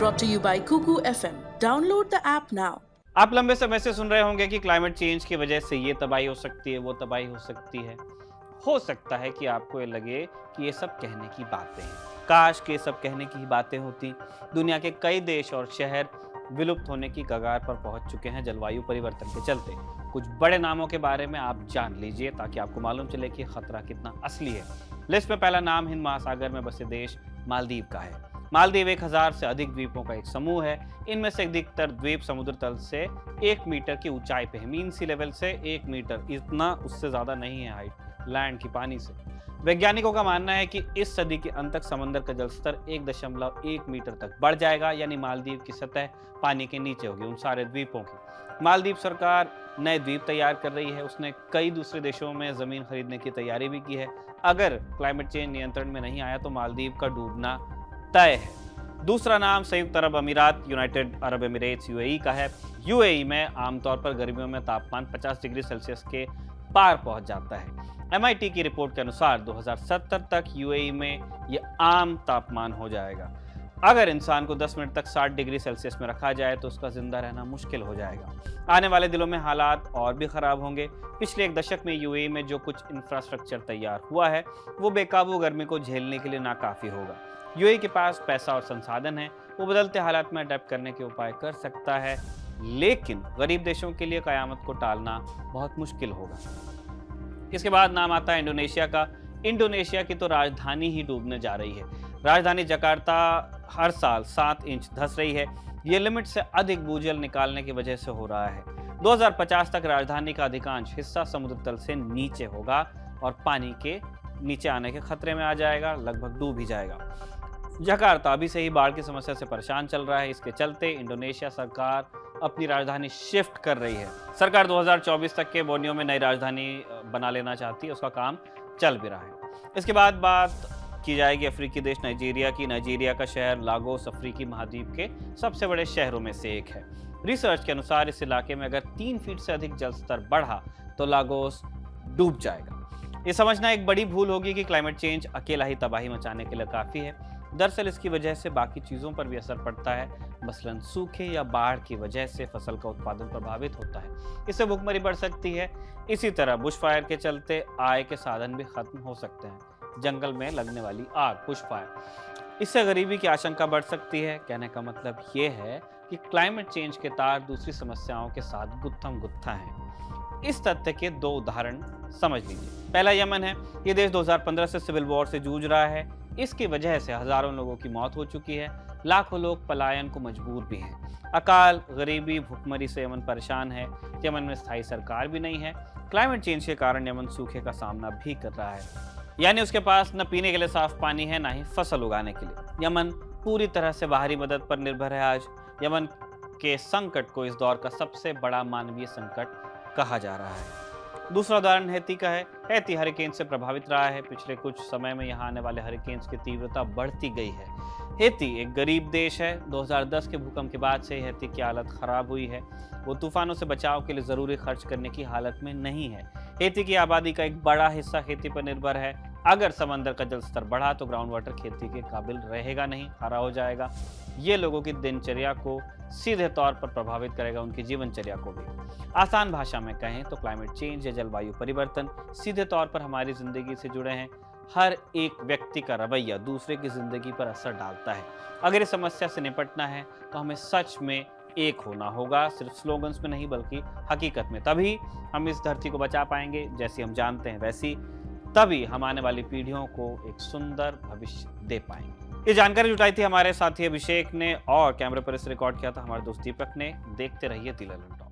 brought to you by Kuku FM. Download the app now. आप लंबे समय से सुन रहे होंगे कि क्लाइमेट चेंज की वजह से ये तबाही हो सकती है, वो तबाही हो सकती है। हो सकता है कि आपको ये लगे कि ये सब कहने की बातें हैं। काश कि ये सब कहने की ही बातें होती। दुनिया के कई देश और शहर विलुप्त होने की कगार पर पहुंच चुके हैं जलवायु परिवर्तन के चलते। कुछ बड़े नामों के बारे में आप जान लीजिए ताकि आपको मालूम चले कि खतरा कितना असली है। लिस्ट में पहला नाम हिंद महासागर में बसे देश मालदीव का है। मालदीव 1000 से अधिक द्वीपों का एक समूह है। इनमें से अधिकतर द्वीप समुद्र तल से 1 मीटर की ऊंचाई पे है। मीन सी लेवल से 1 मीटर, इतना उससे ज्यादा नहीं है हाइट लैंड की पानी से। वैज्ञानिकों का मानना है कि इस सदी के अंत तक समंदर का जलस्तर 1.1 मीटर तक बढ़ जाएगा, यानी मालदीव की सतह पानी के नीचे होगी उन सारे द्वीपों की। मालदीव सरकार नए द्वीप तैयार कर रही है। उसने कई दूसरे देशों में जमीन खरीदने की तैयारी भी की है। अगर क्लाइमेट चेंज नियंत्रण में नहीं आया तो मालदीव का डूबना तय है। दूसरा नाम संयुक्त अरब अमीरात, यूनाइटेड अरब एमिरेट्स, यूएई का है। यूएई में आमतौर पर गर्मियों में तापमान 50 डिग्री सेल्सियस के पार पहुंच जाता है। एमआईटी की रिपोर्ट के अनुसार 2070 तक यूएई में यह आम तापमान हो जाएगा। अगर इंसान को 10 मिनट तक 60 डिग्री सेल्सियस में रखा जाए तो उसका जिंदा रहना मुश्किल हो जाएगा। आने वाले दिनों में हालात और भी खराब होंगे। पिछले 1 दशक में यूएई में जो कुछ इंफ्रास्ट्रक्चर तैयार हुआ है वो बेकाबू गर्मी को झेलने के लिए नाकाफी होगा। यूएई के पास पैसा और संसाधन है, वो बदलते हालात में अडेप्ट करने के उपाय कर सकता है, लेकिन गरीब देशों के लिए कयामत को टालना बहुत मुश्किल होगा। इसके बाद नाम आता है इंडोनेशिया का। इंडोनेशिया की तो राजधानी ही डूबने जा रही है। राजधानी जकार्ता हर साल 7 इंच धंस रही है। ये लिमिट से अधिक भूजल निकालने की वजह से हो रहा है। 2050 तक राजधानी का अधिकांश हिस्सा समुद्र तल से नीचे होगा और पानी के नीचे आने के खतरे में आ जाएगा, लगभग डूब ही जाएगा। जकार्ता अभी से ही बाढ़ की समस्या से परेशान चल रहा है। इसके चलते इंडोनेशिया सरकार अपनी राजधानी शिफ्ट कर रही है। सरकार 2024 तक के बोर्नियो में नई राजधानी बना लेना चाहती है, उसका काम चल भी रहा है। इसके बाद बात की जाएगी अफ्रीकी देश नाइजीरिया की। नाइजीरिया का शहर लागोस अफ्रीकी महाद्वीप के सबसे बड़े शहरों में से एक है। रिसर्च के अनुसार इस इलाके में अगर 3 फीट से अधिक जल स्तर बढ़ा तो लागोस डूब जाएगा। ये समझना एक बड़ी भूल होगी कि क्लाइमेट चेंज अकेला ही तबाही मचाने के लिए काफी है। दरअसल इसकी वजह से बाकी चीजों पर भी असर पड़ता है। मसलन सूखे या बाढ़ की वजह से फसल का उत्पादन प्रभावित होता है, इससे भूखमरी बढ़ सकती है। इसी तरह बुशफायर के चलते आय के साधन भी खत्म हो सकते हैं। जंगल में लगने वाली आग, बुशफायर, इससे गरीबी की आशंका बढ़ सकती है। कहने का मतलब ये है कि क्लाइमेट चेंज के तार दूसरी समस्याओं के साथ गुत्थम गुत्था हैं। इस तथ्य के 2 उदाहरण समझ लीजिए। पहला यमन है। ये देश 2015 से सिविल वॉर से जूझ रहा है। इसकी वजह से हजारों लोगों की मौत हो चुकी है। लाखों लोग पलायन को मजबूर भी हैं। अकाल, गरीबी, भुखमरी से यमन परेशान है। यमन में स्थायी सरकार भी नहीं है। क्लाइमेट चेंज के कारण यमन सूखे का सामना भी कर रहा है, यानी उसके पास न पीने के लिए साफ पानी है, ना ही फसल उगाने के लिए। यमन पूरी तरह से बाहरी मदद पर निर्भर है। आज यमन के संकट को इस दौर का सबसे बड़ा मानवीय संकट कहा जा रहा है। दूसरा उदाहरण हैती का है। हैती हरिकेन से प्रभावित रहा है। पिछले कुछ समय में यहाँ आने वाले हरिकेन्स की तीव्रता बढ़ती गई है। हैती एक गरीब देश है। 2010 के भूकंप के बाद से हैती की हालत खराब हुई है। वो तूफानों से बचाव के लिए जरूरी खर्च करने की हालत में नहीं है। हैती की आबादी का एक बड़ा हिस्सा खेती पर निर्भर है। अगर समंदर का जल स्तर बढ़ा तो ग्राउंड वाटर खेती के काबिल रहेगा नहीं, खारा हो जाएगा। ये लोगों की दिनचर्या को सीधे तौर पर प्रभावित करेगा, उनकी जीवनचर्या को भी। आसान भाषा में कहें तो क्लाइमेट चेंज या जलवायु परिवर्तन सीधे तौर पर हमारी जिंदगी से जुड़े हैं। हर एक व्यक्ति का रवैया दूसरे की जिंदगी पर असर डालता है। अगर इस समस्या से निपटना है तो हमें सच में एक होना होगा, सिर्फ स्लोगन्स में नहीं बल्कि हकीकत में। तभी हम इस धरती को बचा पाएंगे जैसी हम जानते हैं वैसी। तभी हम आने वाली पीढ़ियों को एक सुंदर भविष्य दे पाएंगे। ये जानकारी जुटाई थी हमारे साथी अभिषेक ने और कैमरे पर इसे रिकॉर्ड किया था हमारे दोस्त दीपक ने। देखते रहिए दिल लंटन।